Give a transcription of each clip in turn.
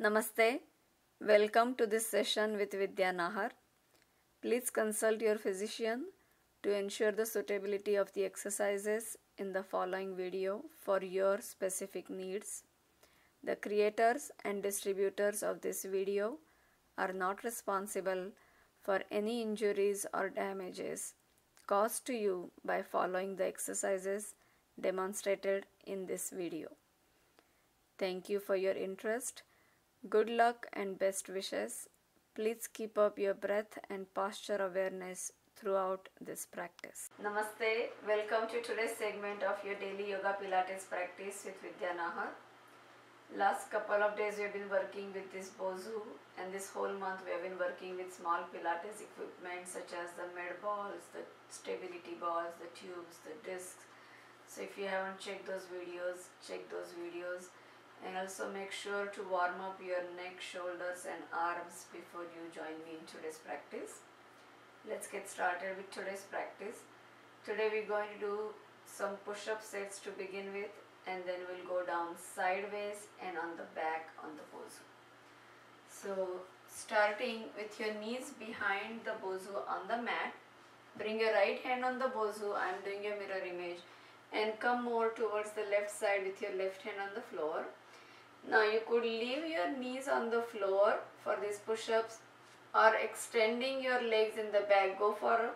Namaste. Welcome to this session with Vidya Nahar. Please consult your physician to ensure the suitability of the exercises in the following video for your specific needs. The creators and distributors of this video are not responsible for any injuries or damages caused to you by following the exercises demonstrated in this video. Thank you for your interest. Good luck and best wishes. Please keep up your breath and posture awareness throughout this practice. Namaste. Welcome to today's segment of your daily yoga pilates practice with Vidya Nahar. Last couple of days we have been working with this Bosu, and this whole month we have been working with small pilates equipment such as the med balls, the stability balls, the tubes, the discs. So if you haven't checked those videos, check those videos. And also make sure to warm up your neck, shoulders and arms before you join me in today's practice. Let's get started with today's practice. Today we're going to do some push-up sets to begin with, and then we'll go down sideways and on the back on the Bosu. So starting with your knees behind the Bosu on the mat, bring your right hand on the Bosu. I'm doing a mirror image, and come more towards the left side with your left hand on the floor. Now you could leave your knees on the floor for these push-ups, or extending your legs in the back. Go for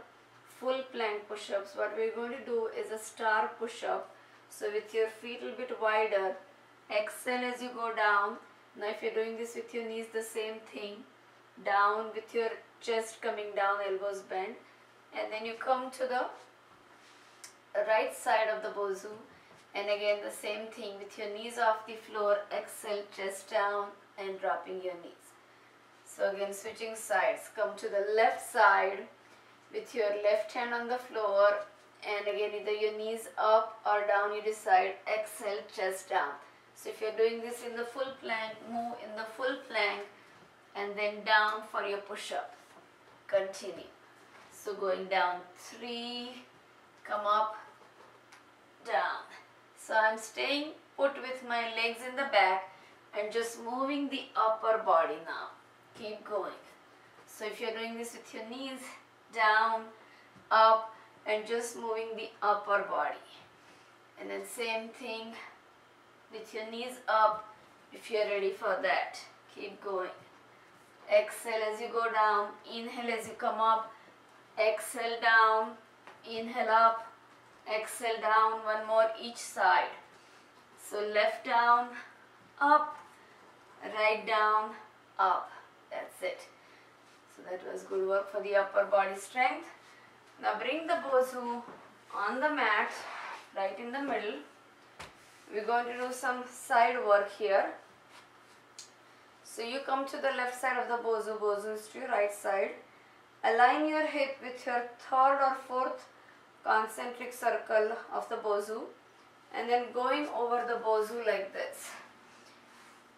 full plank push-ups. What we're going to do is a star push-up. So with your feet a little bit wider, exhale as you go down. Now if you're doing this with your knees, the same thing. Down with your chest coming down, elbows bent. And then you come to the right side of the Bosu. And again the same thing, with your knees off the floor, exhale, chest down and dropping your knees. So again switching sides, come to the left side with your left hand on the floor, and again either your knees up or down, you decide, exhale, chest down. So if you're doing this in the full plank, move in the full plank and then down for your push-up. Continue. So going down 3, come up, down. So I'm staying put with my legs in the back and just moving the upper body now. Keep going. So if you're doing this with your knees, down, up, and just moving the upper body. And then same thing with your knees up if you're ready for that. Keep going. Exhale as you go down, inhale as you come up, exhale down, inhale up, exhale down, one more each side. So left down, up, right down, up. That's it. So that was good work for the upper body strength. Now bring the Bosu on the mat, right in the middle. We're going to do some side work here. So you come to the left side of the Bosu, Bosu is to your right side. Align your hip with your third or fourth concentric circle of the Bosu, and then going over the Bosu like this.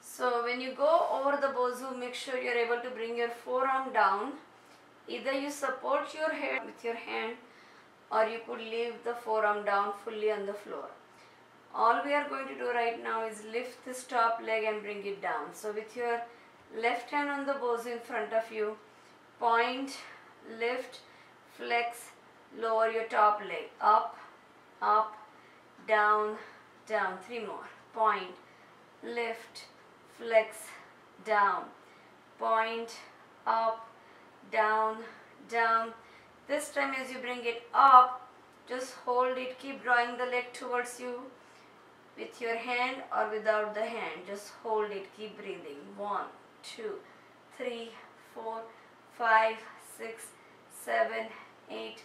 So when you go over the Bosu, make sure you're able to bring your forearm down. Either you support your head with your hand, or you could leave the forearm down fully on the floor. All we are going to do right now is lift this top leg and bring it down. So with your left hand on the Bosu in front of you, point, lift, flex, lower your top leg, up, up, down, down. 3 more. Point, lift, flex, down, point, up, down, down. This time as you bring it up, just hold it, keep drawing the leg towards you with your hand or without the hand. Just hold it, keep breathing. 1, 2, 3, 4, 5, 6, 7, 8,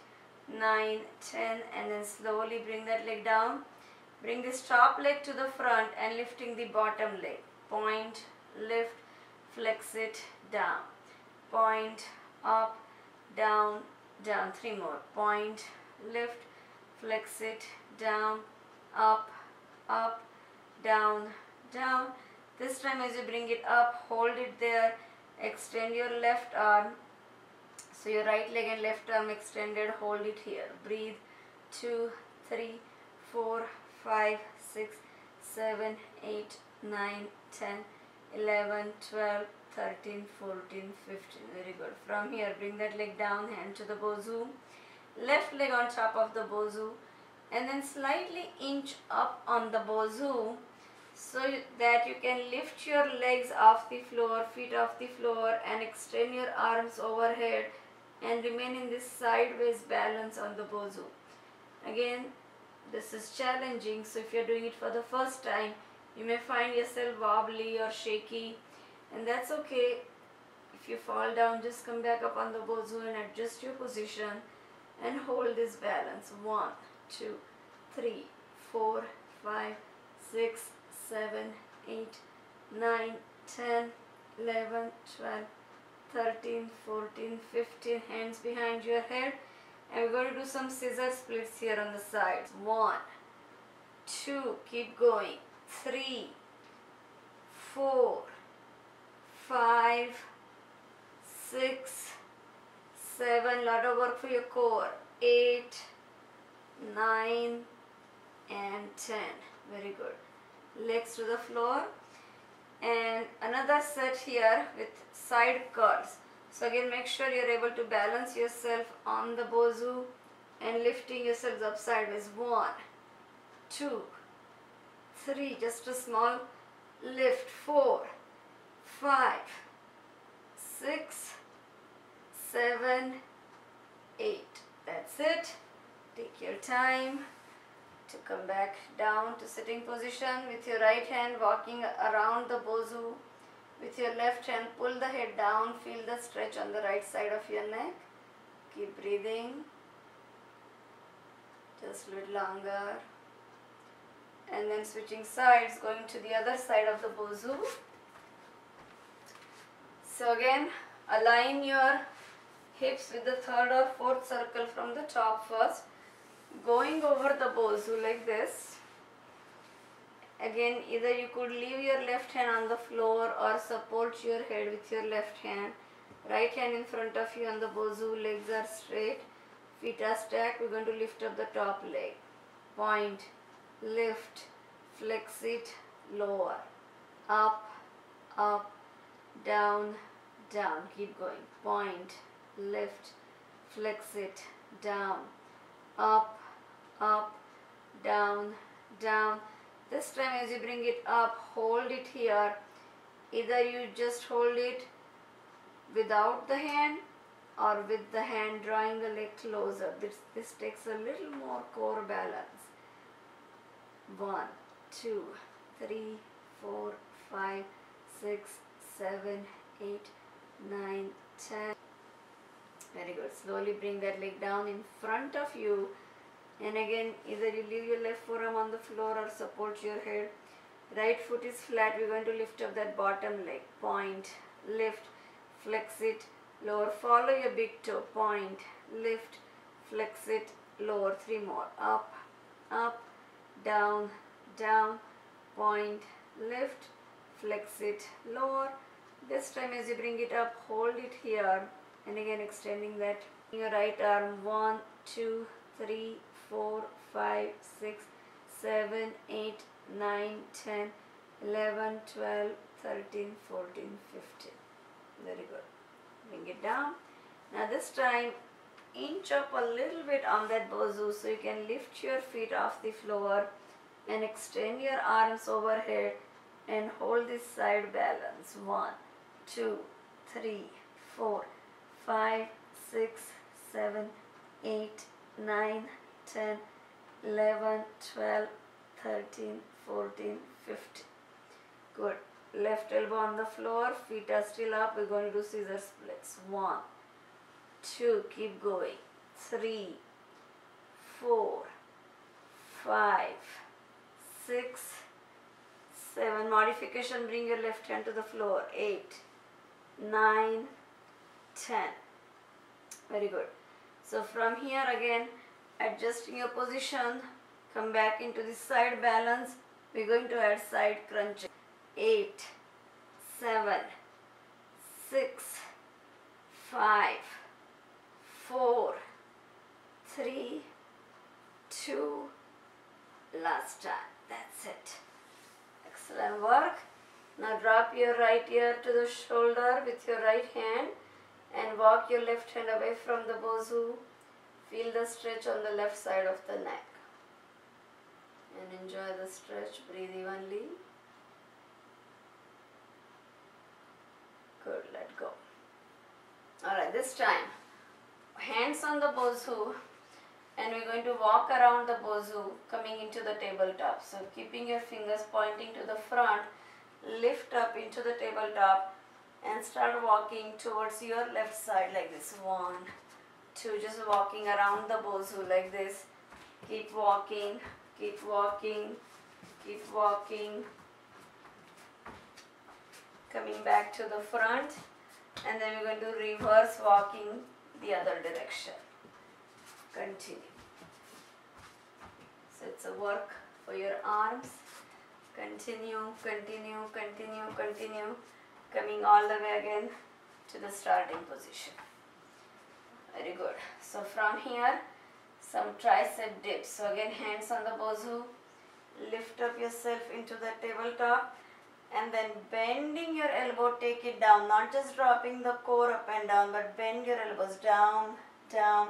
9, 10, and then slowly bring that leg down. Bring this top leg to the front and lifting the bottom leg. Point, lift, flex it, down. Point, up, down, down. 3 more. Point, lift, flex it, down, up, up, down, down. This time as you bring it up, hold it there, extend your left arm. So your right leg and left arm extended, hold it here. Breathe. 2, 3, 4, 5, 6, 7, 8, 9, 10, 11, 12, 13, 14, 15. Very good. From here, bring that leg down, hand to the bozu. Left leg on top of the bozu. And then slightly inch up on the bozu so that you can lift your legs off the floor, feet off the floor, and extend your arms overhead and remain in this sideways balance on the bozu. Again, this is challenging, so if you're doing it for the first time, you may find yourself wobbly or shaky, and that's okay. If you fall down, just come back up on the bozu and adjust your position and hold this balance. 1, 2, 3, 4, 5, 6, 7, 8, 9, 10, 11, 12, 13, 14, 15. Hands behind your head. And we're going to do some scissor splits here on the sides. 1, 2, keep going. 3, 4, 5, 6, 7, lot of work for your core. 8, 9, and 10. Very good. Legs to the floor. And another set here with side curls. So again, make sure you're able to balance yourself on the bozu and lifting yourselves up sideways. 1, 2, 3, just a small lift. 4, 5, 6, 7, 8. That's it. Take your time to come back down to sitting position with your right hand walking around the bozu. With your left hand, pull the head down, feel the stretch on the right side of your neck. Keep breathing. Just a little longer. And then switching sides, going to the other side of the bozu. So again, align your hips with the third or fourth circle from the top first. Going over the bozu like this. Again, either you could leave your left hand on the floor or support your head with your left hand. Right hand in front of you on the bozu, legs are straight, feet are stacked. We're going to lift up the top leg. Point, lift, flex it, lower, up, up, down, down. Keep going. Point, lift, flex it, down, up, down, down. This time as you bring it up, hold it here. Either you just hold it without the hand or with the hand drawing the leg closer. This takes a little more core balance. 1, 2, 3, 4, 5, 6, 7, 8, 9, 10. Very good. Slowly bring that leg down in front of you. And again, either you leave your left forearm on the floor or support your head. Right foot is flat. We're going to lift up that bottom leg. Point, lift, flex it, lower. Follow your big toe. Point, lift, flex it, lower. 3 more. Up, down, down. Point, lift, flex it, lower. This time as you bring it up, hold it here. And again, extending that. Your right arm. 1, 2, 3, 4, 5, 6, 7, 8, 9, 10, 11, 12, 13, 14, 15. Very good. Bring it down. Now this time, inch up a little bit on that bozu so you can lift your feet off the floor and extend your arms overhead and hold this side balance. 1, 2, 3, 4, 5, 6, 7, 8, 9, 10, 11, 12, 13, 14, 15. Good. Left elbow on the floor, feet are still up. We're going to do scissor splits. 1, 2, keep going. 3, 4, 5, 6, 7. Modification, bring your left hand to the floor. 8, 9, 10. Very good. So from here again, adjusting your position, come back into the side balance. We're going to add side crunching. 8, 7, 6, 5, 4, 3, 2, last time. That's it. Excellent work. Now drop your right ear to the shoulder with your right hand and walk your left hand away from the bozu. Feel the stretch on the left side of the neck. And enjoy the stretch. Breathe evenly. Good, let go. Alright, this time, hands on the bozu, and we're going to walk around the bozu coming into the tabletop. So keeping your fingers pointing to the front, lift up into the tabletop and start walking towards your left side like this. 1, 2, just walking around the bozu like this. Keep walking, keep walking, keep walking. Coming back to the front, and then we're going to reverse walking the other direction. Continue. So it's a work for your arms. Continue, continue, continue, continue. Coming all the way again to the starting position. Very good. So from here, some tricep dips. So again, hands on the bozu. Lift up yourself into the tabletop. And then bending your elbow, take it down, not just dropping the core up and down, but bend your elbows down, down,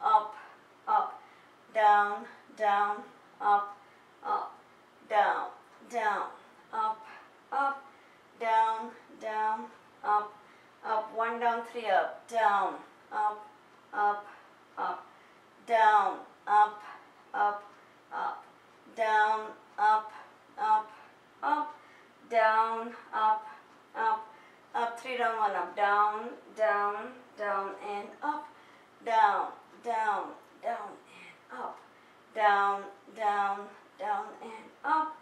up, up, down, down, up, up, down, down, up, up, down, down, up, up, 1 down, 3 up, down, up, up, up, down, up, up, up, down, up, up, up, down, up, up, up, 3 down, 1 up, down, down, down and up, down, down, down and up, down, down, down and up,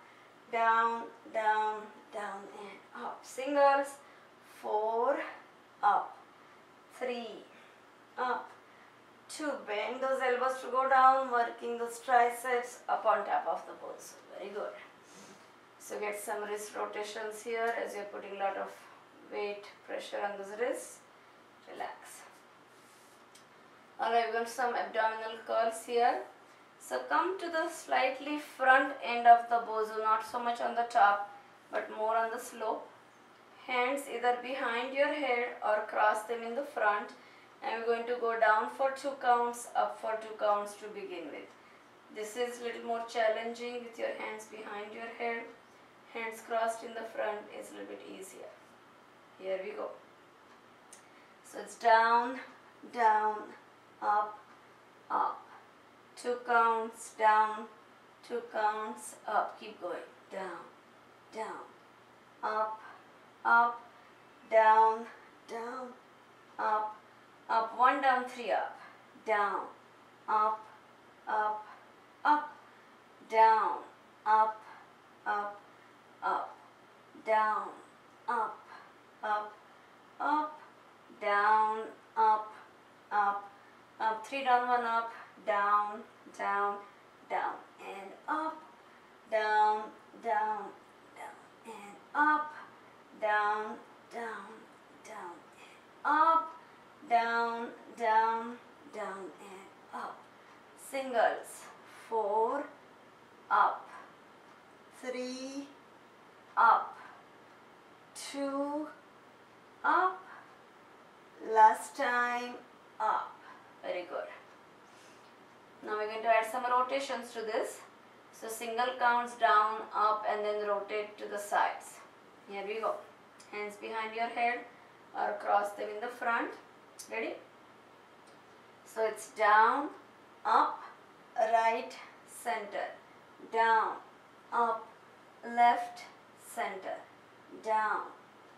down, down, down and up. Singles, 4, up, 3, up, 2, bend those elbows to go down, working those triceps up on top of the bozu. Very good. So get some wrist rotations here as you're putting a lot of weight, pressure on those wrists. Relax. Alright, we're going to some abdominal curls here. So come to the slightly front end of the bozu, not so much on the top, but more on the slope. Hands either behind your head or cross them in the front. And we're going to go down for 2 counts, up for 2 counts to begin with. This is a little more challenging with your hands behind your head. Hands crossed in the front is a little bit easier. Here we go. So it's down, down, up, up. 2 counts, down, 2 counts, up. Keep going. Down, down, up, up, down, down, up, up. 1 down, 3 up. Down, up, up, up, down, up, up, up, down, up, up, up, down, up, up, up, 3 down, 1 up, down, down, down, and up, down, down, down, and up, down, down, down, and up, down, down, down, and up. Singles, 4, up, 3, up, 2, up, last time, up. Very good. Now we're going to add some rotations to this. So single counts down, up, and then rotate to the sides. Here we go. Hands behind your head or cross them in the front. Ready? So it's down, up, right, center, down, up, left, center, down,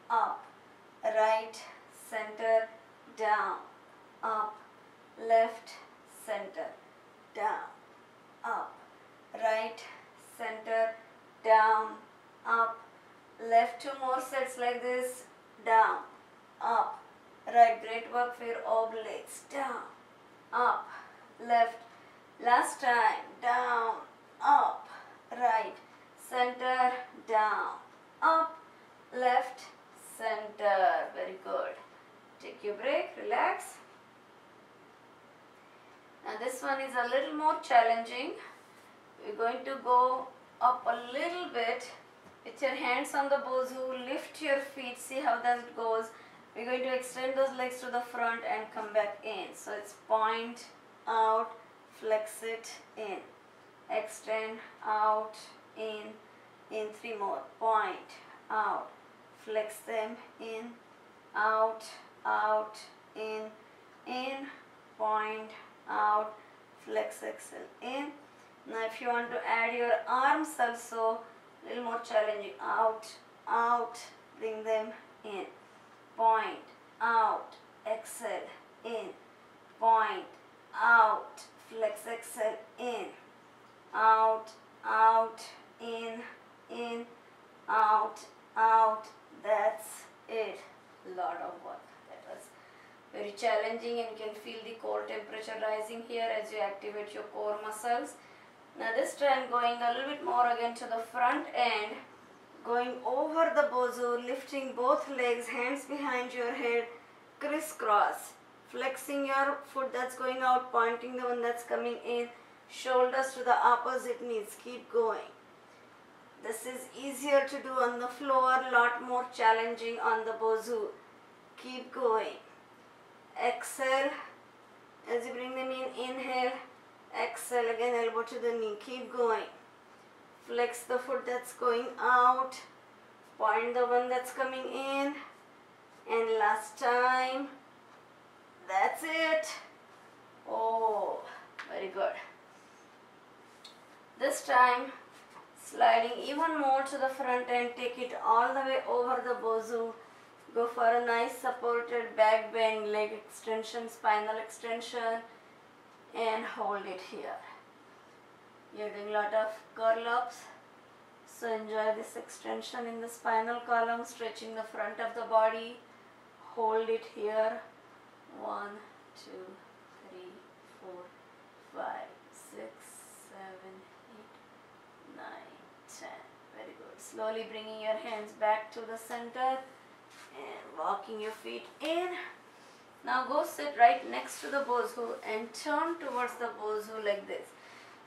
up, right, center, down, up, left, center, down, up, right, center, down, up, left. 2 more sets like this, down, up, right. Great work for your obliques. Down, up, left. Last time, down, up, right, center, down, up, left, center. Very good. Take your break, relax. Now this one is a little more challenging. We're going to go up a little bit With your hands on the bosu, lift your feet, see how that goes. We're going to extend those legs to the front and come back in. So it's point, out, flex it, in. Extend, out, in 3 more. Point, out, flex them, in, out, in, point, out, flex, exhale, in. Now if you want to add your arms also, a little more challenging. Out, bring them in. Point, out, exhale, in. Point, out, flex, exhale, in. Out, in, out. That's it. Lot of work. That was very challenging, and you can feel the core temperature rising here as you activate your core muscles. Now this time going a little bit more again to the front end, going over the bosu, lifting both legs, hands behind your head, crisscross, flexing your foot that's going out, pointing the one that's coming in, shoulders to the opposite knees, keep going. This is easier to do on the floor, lot more challenging on the bosu. Keep going. Exhale, as you bring them in, inhale, exhale, again elbow to the knee, keep going. Flex the foot that's going out, point the one that's coming in, and last time, that's it. Oh, very good. This time, sliding even more to the front end, take it all the way over the bosu. Go for a nice supported back bend, leg extension, spinal extension, and hold it here. You're doing a lot of curl ups, so enjoy this extension in the spinal column, stretching the front of the body. Hold it here. 1, 2, 3, 4, 5, 6, 7, 8, 9, 10. Very good. Slowly bringing your hands back to the center and walking your feet in. Now go sit right next to the bosu and turn towards the bosu like this.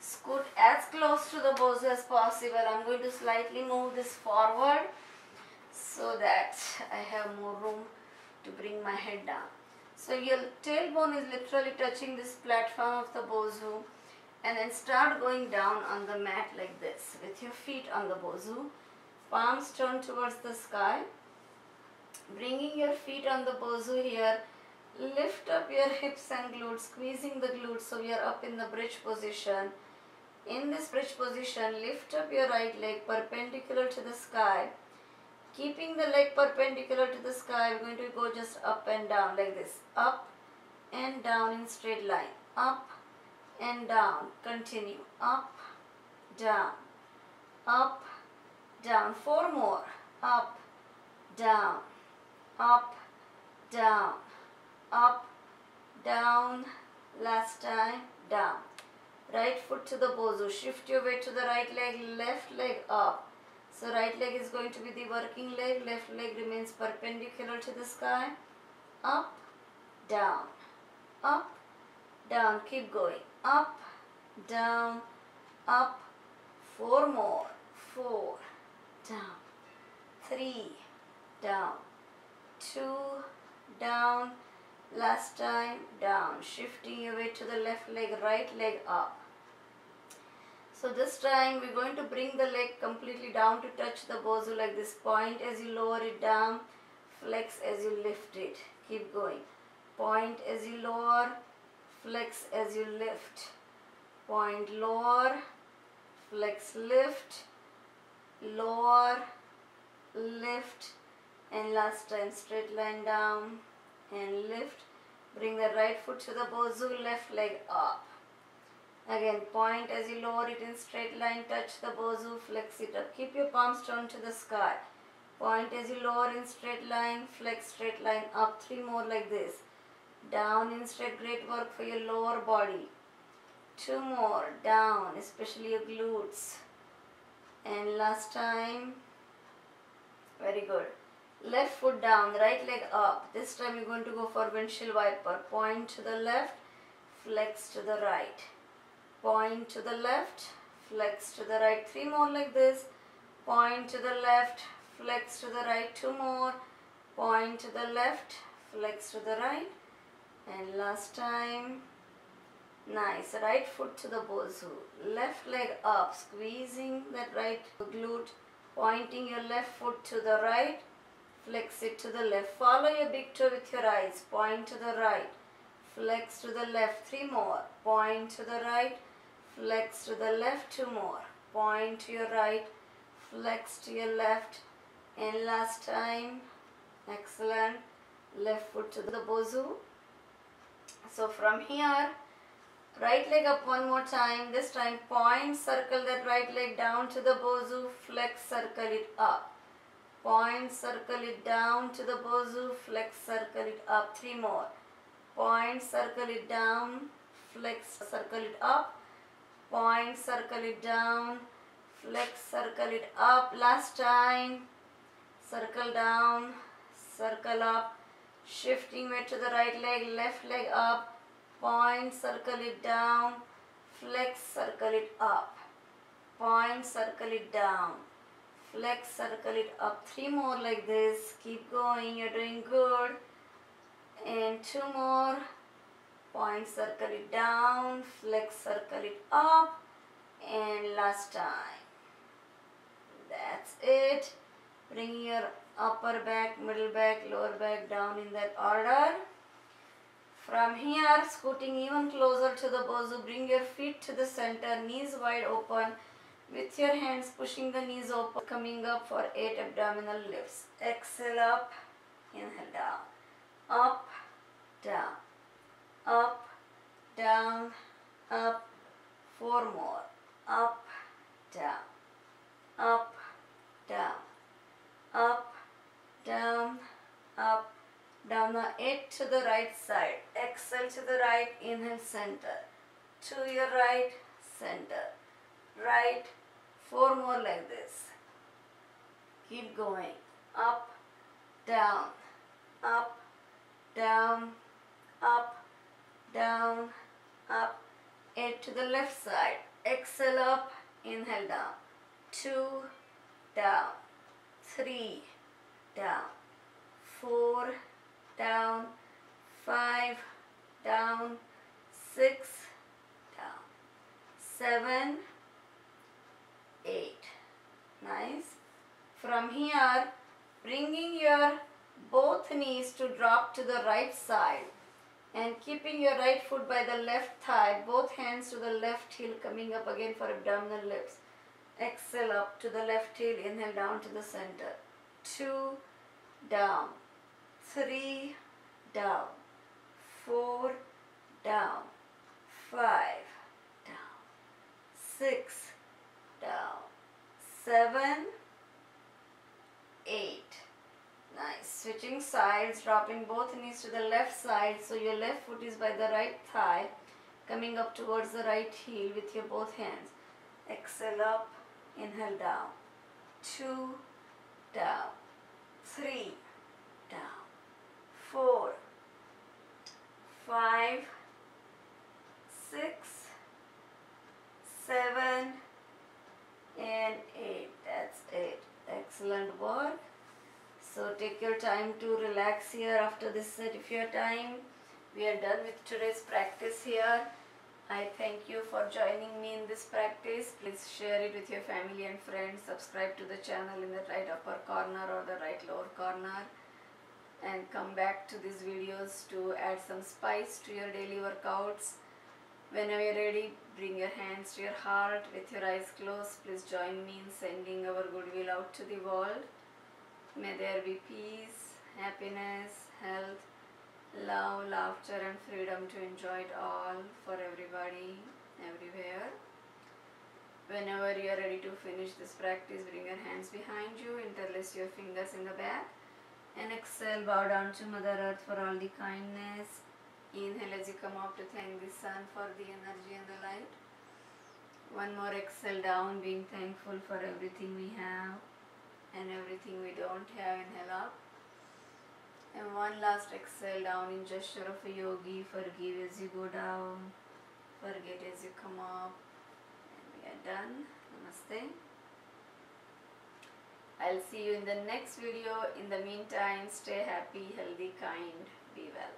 Scoot as close to the bosu as possible. I'm going to slightly move this forward so that I have more room to bring my head down. So your tailbone is literally touching this platform of the bosu, and then start going down on the mat like this with your feet on the bosu. Palms turn towards the sky. Bringing your feet on the bosu here, lift up your hips and glutes, squeezing the glutes so we are up in the bridge position. In this bridge position, lift up your right leg perpendicular to the sky. Keeping the leg perpendicular to the sky, we're going to go just up and down like this. Up and down in straight line. Up and down. Continue. Up, down. Up, down. 4 more. Up, down. Up, down. Up, down. Last time, down. Right foot to the bosu. Shift your weight to the right leg, left leg up. So right leg is going to be the working leg, left leg remains perpendicular to the sky. Up, down, up, down. Keep going. Up, down, up. 4 more. 4, down. 3, down. 2, down. Last time, down. Shifting your weight to the left leg, right leg up. So this time we're going to bring the leg completely down to touch the bosu like this. Point as you lower it down, flex as you lift it. Keep going. Point as you lower, flex as you lift. Point, lower, flex, lift, lower, lift, and last time straight line down and lift. Bring the right foot to the bosu, left leg up. Again, point as you lower it in straight line, touch the bosu, flex it up. Keep your palms turned to the sky. Point as you lower in straight line, flex straight line up. 3 more like this. Down in straight, great work for your lower body. 2 more, down, especially your glutes. And last time, very good. Left foot down, right leg up. This time you're going to go for windshield wiper. Point to the left, flex to the right. Point to the left, flex to the right. 3 more like this. point to the left, flex to the right, 2 more, point to the left, flex to the right, and last time. Nice, right foot to the bosu, left leg up, squeezing that right glute, pointing your left foot to the right, flex it to the left, follow your big toe with your eyes, point to the right, flex to the left, 3 more, point to the right, flex to the left, 2 more, point to your right, flex to your left, and last time. Excellent, left foot to the bosu. So from here, right leg up one more time, this time point, circle that right leg down to the bosu, flex, circle it up, point, circle it down to the bosu, flex, circle it up, 3 more, point, circle it down, flex, circle it up, point, circle it down, flex, circle it up, last time, circle down, circle up, shifting weight to the right leg, left leg up, point, circle it down, flex, circle it up, point, circle it down, flex, circle it up, 3 more like this, keep going, you're doing good, and 2 more, point, circle it down, flex, circle it up, and last time. That's it. Bring your upper back, middle back, lower back down in that order. From here, scooting even closer to the bosu, bring your feet to the center, knees wide open, with your hands pushing the knees open, coming up for 8 abdominal lifts. Exhale up, inhale down, up, down, up, down, up, 4 more, up, down, up, down, up, down, up, down. Now 8 to the right side. Exhale to the right, inhale, center. To your right, center. Right, 4 more like this. Keep going. Up, down, up, down, up, down, up. 8 to the left side. Exhale up, inhale down. 2, down, 3, down, 4, down, 5, down, 6, down, 7, 8. Nice. From here, bringing your both knees to drop to the right side and keeping your right foot by the left thigh, both hands to the left heel, coming up again for abdominal lifts. Exhale up to the left heel, inhale down to the center. 2, down, 3, down, 4, down, 5, down, 6, down, 7, 8. Nice. Switching sides, dropping both knees to the left side, so your left foot is by the right thigh, coming up towards the right heel with your both hands. Exhale up, inhale down, 2, down, 3, down, 4, 5, 6, 7, and 8. That's it. Excellent work. So take your time to relax here after this set of your time. We are done with today's practice here. I thank you for joining me in this practice. Please share it with your family and friends. Subscribe to the channel in the right upper corner or the right lower corner. And come back to these videos to add some spice to your daily workouts. Whenever you're ready, bring your hands to your heart with your eyes closed. Please join me in sending our goodwill out to the world. May there be peace, happiness, health, love, laughter and freedom to enjoy it all for everybody, everywhere. Whenever you are ready to finish this practice, bring your hands behind you, interlace your fingers in the back, and exhale, bow down to Mother Earth for all the kindness. Inhale as you come up to thank the sun for the energy and the light. One more exhale down, being thankful for everything we have and everything we don't have. Inhale up. And one last exhale down in gesture of a yogi. Forgive as you go down, forget as you come up. And we are done. Namaste. I'll see you in the next video. In the meantime, stay happy, healthy, kind, be well.